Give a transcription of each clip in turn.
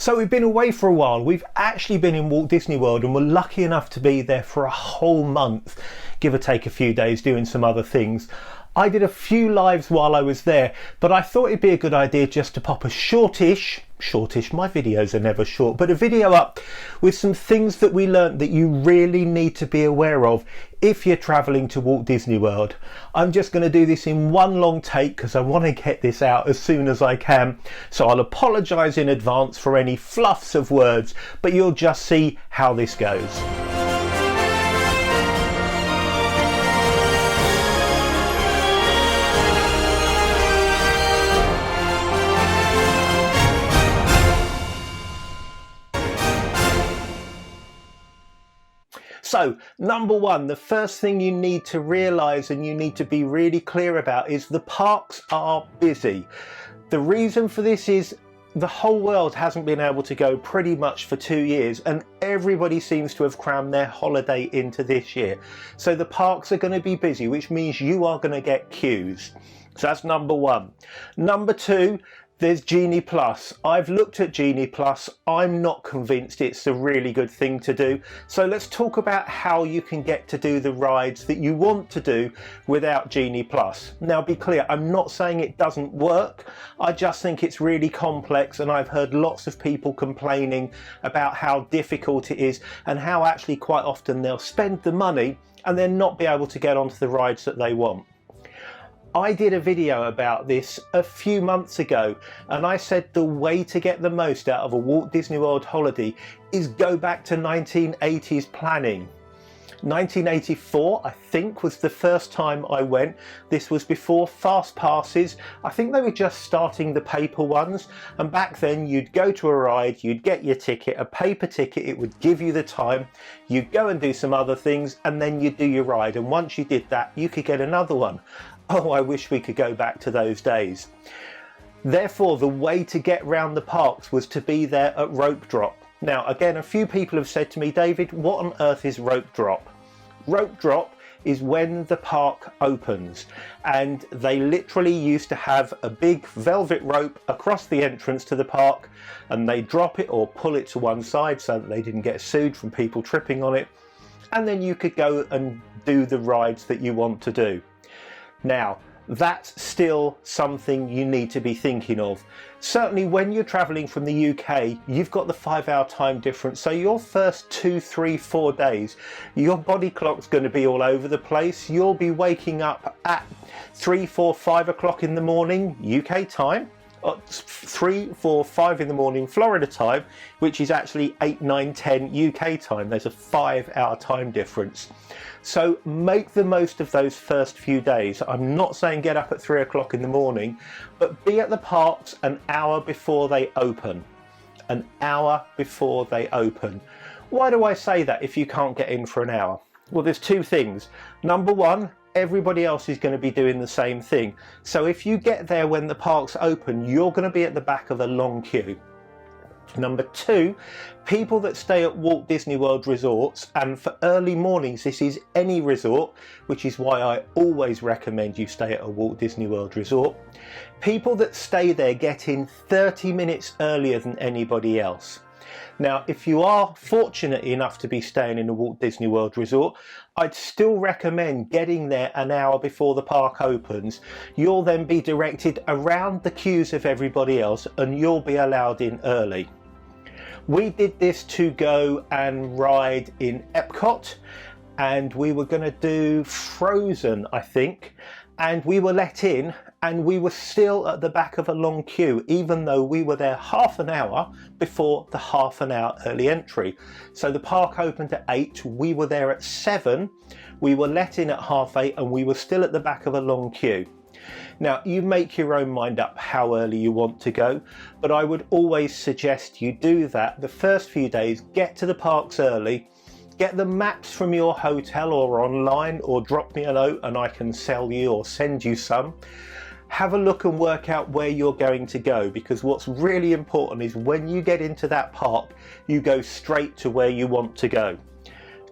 So we've been away for a while. We've actually been in Walt Disney World and we're lucky enough to be there for a whole month, give or take a few days doing some other things. I did a few lives while I was there, but I thought it'd be a good idea just to pop a shortish, my videos are never short, but a video up with some things that we learnt that you really need to be aware of if you're traveling to Walt Disney World. I'm just going to do this in one long take because I want to get this out as soon as I can. So I'll apologise in advance for any fluffs of words, but you'll just see how this goes. So, number one, the first thing you need to realise and you need to be really clear about is the parks are busy. The reason for this is the whole world hasn't been able to go pretty much for 2 years and everybody seems to have crammed their holiday into this year. So the parks are going to be busy, which means you are going to get queues. So that's number one. Number two, there's Genie Plus. I've looked at Genie Plus. I'm not convinced it's a really good thing to do. So let's talk about how you can get to do the rides that you want to do without Genie Plus. Now be clear, I'm not saying it doesn't work. I just think it's really complex and I've heard lots of people complaining about how difficult it is and how actually quite often they'll spend the money and then not be able to get onto the rides that they want. I did a video about this a few months ago and I said the way to get the most out of a Walt Disney World holiday is go back to 1980s planning. 1984 I think was the first time I went. This was before fast passes. I think they were just starting the paper ones, and back then you'd go to a ride, you'd get your ticket, a paper ticket, it would give you the time, you'd go and do some other things and then you'd do your ride, and once you did that you could get another one. Oh, I wish we could go back to those days. Therefore, the way to get round the parks was to be there at rope drop. Now, again, a few people have said to me, David, what on earth is rope drop? Rope drop is when the park opens, and they literally used to have a big velvet rope across the entrance to the park, and they drop it or pull it to one side so that they didn't get sued from people tripping on it, and then you could go and do the rides that you want to do. Now, that's still something you need to be thinking of. Certainly when you're travelling from the UK, you've got the 5-hour time difference, so your first 2, 3, 4 days, your body clock's going to be all over the place. You'll be waking up at 3, 4, 5 o'clock in the morning UK time, 3, 4, 5 in the morning Florida time, which is actually 8, 9, 10 UK time. There's a 5-hour time difference. So make the most of those first few days. I'm not saying get up at 3 o'clock in the morning, but be at the parks an hour before they open. An hour before they open. Why do I say that if you can't get in for an hour? Well, there's two things. Number one, everybody else is going to be doing the same thing. So if you get there when the parks open, you're going to be at the back of a long queue. Number two, people that stay at Walt Disney World resorts, and for early mornings this is any resort, which is why I always recommend you stay at a Walt Disney World resort. People that stay there get in 30 minutes earlier than anybody else. Now, if you are fortunate enough to be staying in a Walt Disney World resort, I'd still recommend getting there an hour before the park opens. You'll then be directed around the queues of everybody else and you'll be allowed in early. We did this to go and ride in Epcot, and we were going to do Frozen, I think, and we were let in and we were still at the back of a long queue, even though we were there half an hour before the half-an-hour early entry. So the park opened at 8, we were there at 7, we were let in at 8:30 and we were still at the back of a long queue. Now, you make your own mind up how early you want to go, but I would always suggest you do that. The first few days, get to the parks early, get the maps from your hotel or online, or drop me a note and I can sell you or send you some. Have a look and work out where you're going to go, because what's really important is when you get into that park, you go straight to where you want to go.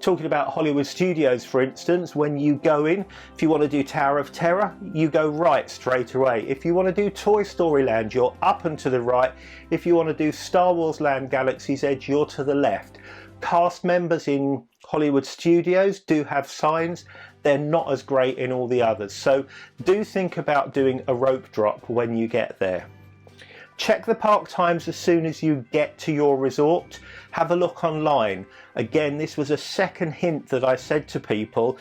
Talking about Hollywood Studios, for instance, when you go in, if you want to do Tower of Terror, you go right straight away. If you want to do Toy Story Land, you're up and to the right. If you want to do Star Wars Land Galaxy's Edge, you're to the left. Cast members in Hollywood Studios do have signs. They're not as great in all the others. So do think about doing a rope drop when you get there. Check the park times as soon as you get to your resort. Have a look online. Again, this was a second hint that I said to people.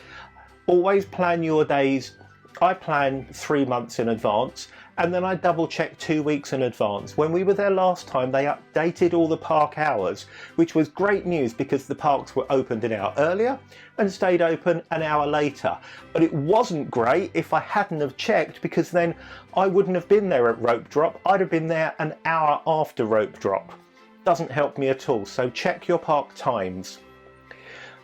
Always plan your days. I plan 3 months in advance, and then I double check 2 weeks in advance. When we were there last time, they updated all the park hours, which was great news because the parks were opened an hour earlier and stayed open an hour later. But it wasn't great if I hadn't have checked, because then I wouldn't have been there at rope drop. I'd have been there an hour after rope drop. Doesn't help me at all, so check your park times.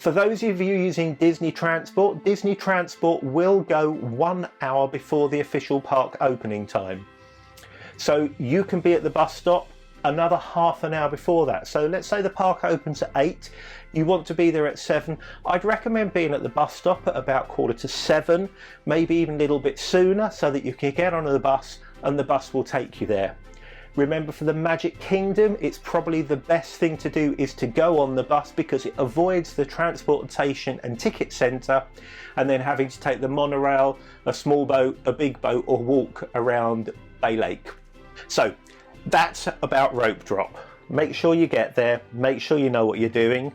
For those of you using Disney Transport will go 1 hour before the official park opening time. So you can be at the bus stop another half an hour before that. So let's say the park opens at 8, you want to be there at 7. I'd recommend being at the bus stop at about 6:45, maybe even a little bit sooner, so that you can get onto the bus and the bus will take you there. Remember, for the Magic Kingdom, it's probably the best thing to do is to go on the bus, because it avoids the transportation and ticket centre and then having to take the monorail, a small boat, a big boat, or walk around Bay Lake. So that's about rope drop. Make sure you get there, make sure you know what you're doing.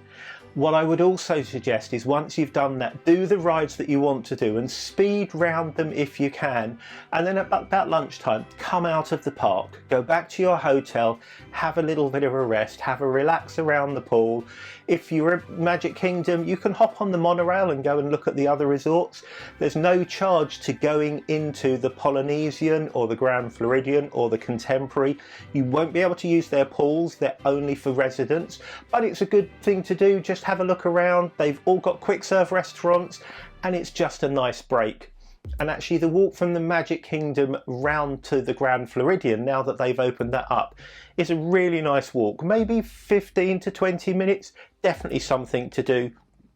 What I would also suggest is, once you've done that, do the rides that you want to do and speed round them if you can, and then about lunchtime come out of the park, go back to your hotel, have a little bit of a rest, have a relax around the pool. If you're at Magic Kingdom, you can hop on the monorail and go and look at the other resorts. There's no charge to going into the Polynesian or the Grand Floridian or the Contemporary. You won't be able to use their pools, they're only for residents, but it's a good thing to do. Just have a look around. They've all got quick serve restaurants and it's just a nice break. And actually the walk from the Magic Kingdom round to the Grand Floridian, now that they've opened that up, is a really nice walk. Maybe 15 to 20 minutes, definitely something to do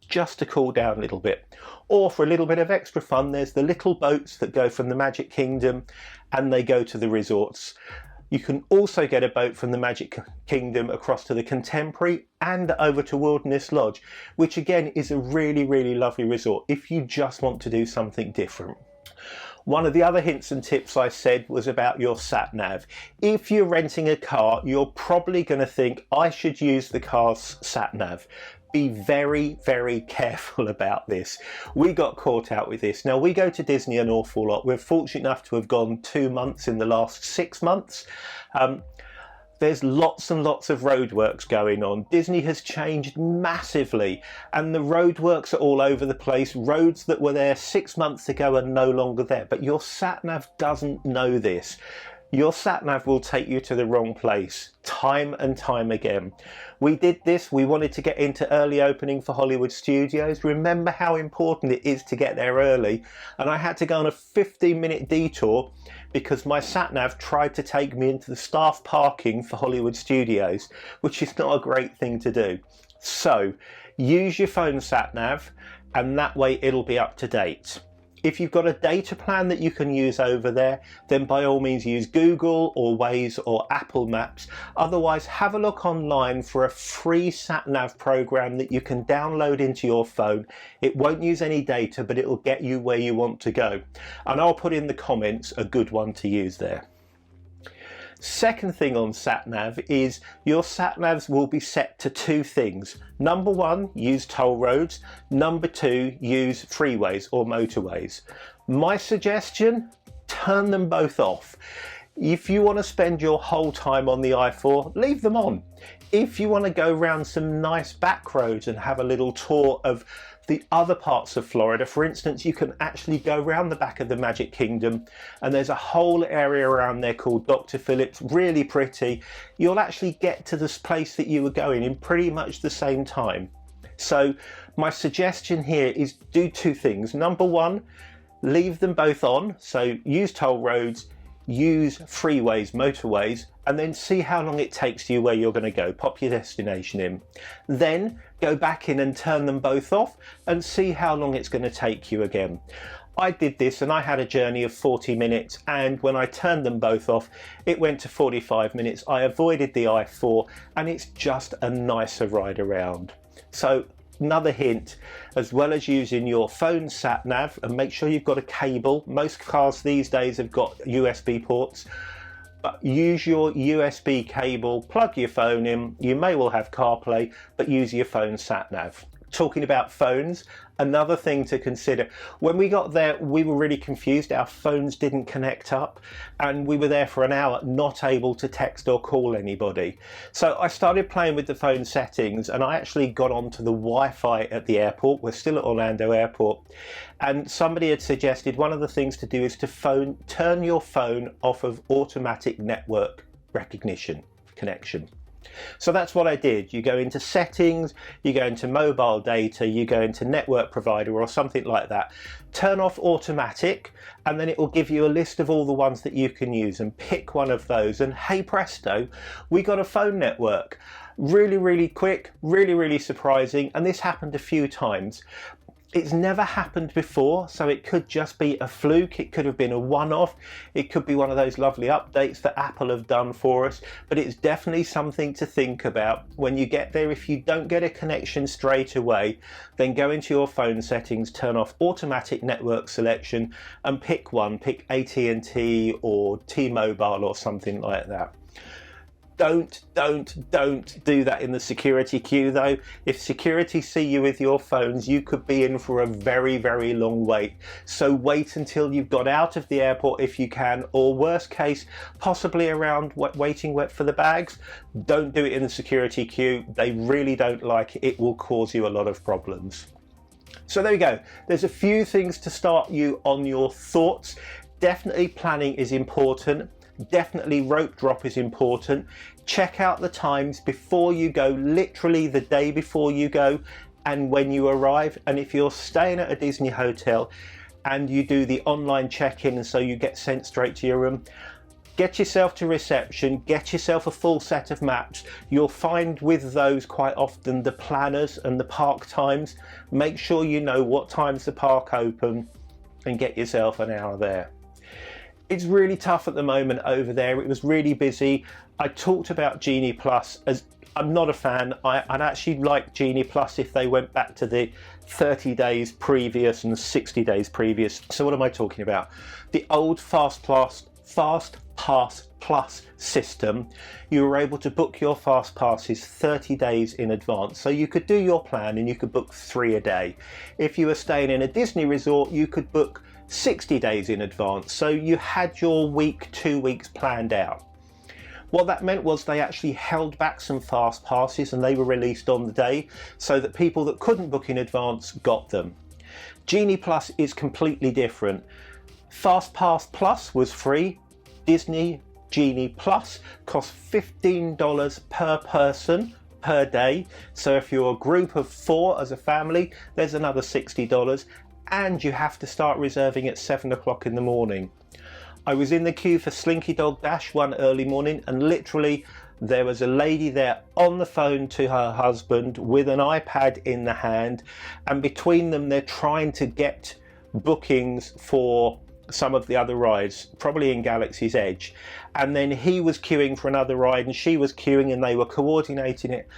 just to cool down a little bit. Or for a little bit of extra fun, there's the little boats that go from the Magic Kingdom and they go to the resorts. You can also get a boat from the Magic Kingdom across to the Contemporary and over to Wilderness Lodge, which again is a really, really lovely resort if you just want to do something different. One of the other hints and tips I said was about your sat-nav. If you're renting a car, you're probably going to think, I should use the car's sat-nav. Be very, very careful about this. We got caught out with this. Now, we go to Disney an awful lot. We're fortunate enough to have gone 2 months in the last 6 months. There's lots and lots of roadworks going on. Disney has changed massively and the roadworks are all over the place. Roads that were there 6 months ago are no longer there, but your sat-nav doesn't know this. Your sat-nav will take you to the wrong place time and time again. We did this, we wanted to get into early opening for Hollywood Studios. Remember how important it is to get there early, and I had to go on a 15-minute detour because my sat-nav tried to take me into the staff parking for Hollywood Studios, which is not a great thing to do. So use your phone sat-nav and that way it'll be up to date. If you've got a data plan that you can use over there, then by all means use Google or Waze or Apple Maps. Otherwise, have a look online for a free sat-nav program that you can download into your phone. It won't use any data, but it will get you where you want to go. And I'll put in the comments a good one to use there. Second thing on sat-nav is your sat-navs will be set to 2 things. Number 1, use toll roads. Number 2, use freeways or motorways. My suggestion, turn them both off. If you want to spend your whole time on the I-4, leave them on. If you want to go around some nice back roads and have a little tour of the other parts of Florida, for instance, you can actually go around the back of the Magic Kingdom and there's a whole area around there called Dr. Phillips, really pretty. You'll actually get to this place that you were going in pretty much the same time. So my suggestion here is do 2 things. Number 1, leave them both on, so use toll roads, use freeways, motorways, and then see how long it takes you where you're going to go. Pop your destination in. Then go back in and turn them both off and see how long it's going to take you again. I did this and I had a journey of 40 minutes, and when I turned them both off it went to 45 minutes. I avoided the I4 and it's just a nicer ride around. So another hint, as well as using your phone sat nav, and make sure you've got a cable. Most cars these days have got USB ports, but use your USB cable, plug your phone in. You may well have CarPlay, but use your phone sat nav. Talking about phones, another thing to consider. When we got there, we were really confused. Our phones didn't connect up and we were there for an hour not able to text or call anybody. So I started playing with the phone settings and I actually got onto the Wi-Fi at the airport. We're still at Orlando Airport, and somebody had suggested one of the things to do is to turn your phone off of automatic network recognition connection. So that's what I did. You go into settings, you go into mobile data, you go into network provider or something like that, turn off automatic, and then it will give you a list of all the ones that you can use, and pick one of those, and hey presto, we got a phone network. Really, really quick, really, really surprising, and this happened a few times. It's never happened before, so it could just be a fluke. It could have been a one-off. It could be one of those lovely updates that Apple have done for us, but it's definitely something to think about. When you get there, if you don't get a connection straight away, then go into your phone settings, turn off automatic network selection and pick one. Pick AT&T or T-Mobile or something like that. Don't do that in the security queue though. If security see you with your phones, you could be in for a very, very long wait. So wait until you've got out of the airport if you can, or worst case, possibly around waiting for the bags. Don't do it in the security queue. They really don't like it. It will cause you a lot of problems. So there we go. There's a few things to start you on your thoughts. Definitely planning is important. Definitely rope drop is important. Check out the times before you go, literally the day before you go and when you arrive. And if you're staying at a Disney hotel and you do the online check-in and so you get sent straight to your room, get yourself to reception, get yourself a full set of maps. You'll find with those quite often the planners and the park times. Make sure you know what times the park open and get yourself an hour there. It's really tough at the moment over there. It was really busy. I talked about Genie Plus. As I'm not a fan. I'd actually like Genie Plus if they went back to the 30 days previous and 60 days previous. So what am I talking about? The old Fast Pass Plus system, you were able to book your Fast Passes 30 days in advance. So you could do your plan and you could book 3 a day. If you were staying in a Disney resort, you could book 60 days in advance. So you had your week, 2 weeks planned out. What that meant was they actually held back some Fast Passes and they were released on the day so that people that couldn't book in advance got them. Genie Plus is completely different. Fast Pass Plus was free. Disney Genie Plus costs $15 per person per day. So if you're a group of 4 as a family, there's another $60, and you have to start reserving at 7 o'clock in the morning. I was in the queue for Slinky Dog Dash one early morning, and literally there was a lady there on the phone to her husband with an iPad in the hand, and between them they're trying to get bookings for some of the other rides, probably in Galaxy's Edge, and then he was queuing for another ride and she was queuing and they were coordinating it.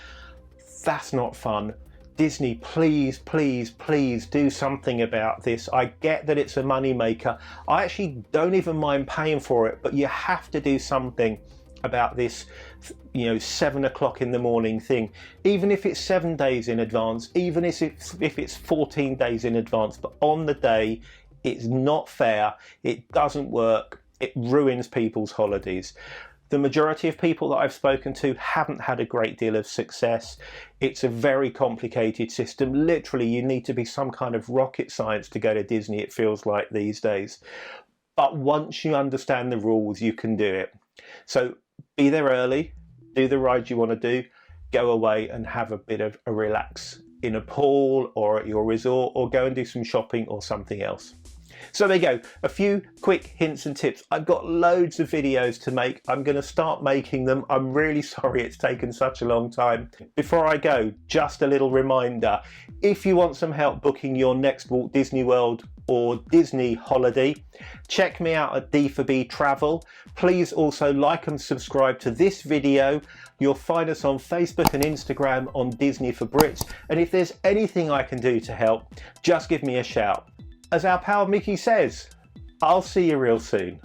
That's not fun. Disney, please, please, please do something about this. I get that it's a money maker. I actually don't even mind paying for it, but you have to do something about this, 7 o'clock in the morning thing. Even if it's 7 days in advance, even if it's 14 days in advance, but on the day, it's not fair. It doesn't work. It ruins people's holidays. The majority of people that I've spoken to haven't had a great deal of success. It's a very complicated system. Literally, you need to be some kind of rocket science to go to Disney, it feels like these days. But once you understand the rules, you can do it. So be there early, do the ride you want to do, go away and have a bit of a relax in a pool or at your resort, or go and do some shopping or something else. So there you go, a few quick hints and tips. I've got loads of videos to make. I'm going to start making them. I'm really sorry it's taken such a long time. Before I go, just a little reminder. If you want some help booking your next Walt Disney World or Disney holiday, check me out at D4B Travel. Please also like and subscribe to this video. You'll find us on Facebook and Instagram on Disney for Brits. And if there's anything I can do to help, just give me a shout. As our pal Mickey says, I'll see you real soon.